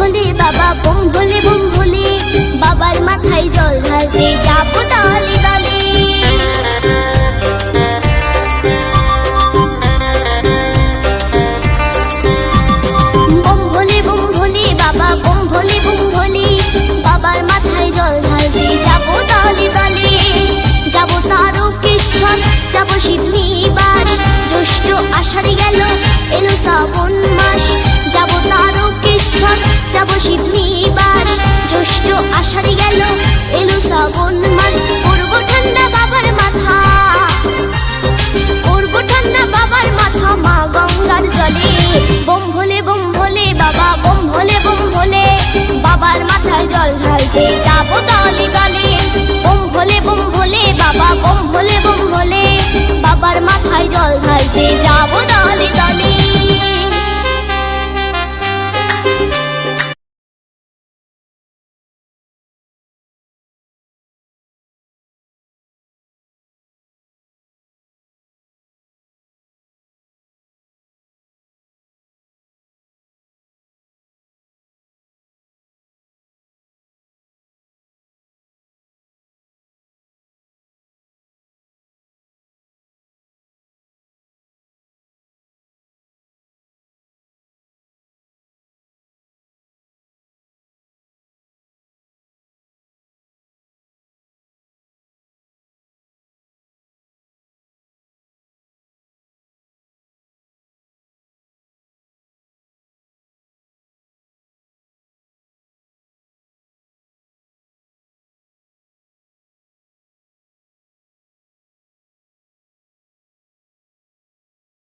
ভোলে বাবা বোম ভোলে বোম ভোলে, বাবার মাথায় জল ঢালতে যাবো দলে দলে। বোম ভোলে বোম ভোলে বাবা বোম ভোলে বোম ভোলে, বাবার মাথায় জল ঢালতে যাবো দলে দলে। যাবো তারকেশ্বর যাবো শিবনিবাস, জ্যৈষ্ঠ আষাঢ়ে গেল এলো শ্রাবণ মাস। যাবো তারকেশ্বর যাবো শিবনিবাস, জ্যৈষ্ঠ আষাঢ়ে গেল এলো শ্রাবণ মাস। করবো ঠান্ডা বাবার মাথা, করবো ঠান্ডা বাবার মাথা মা গঙ্গার জলে। বোম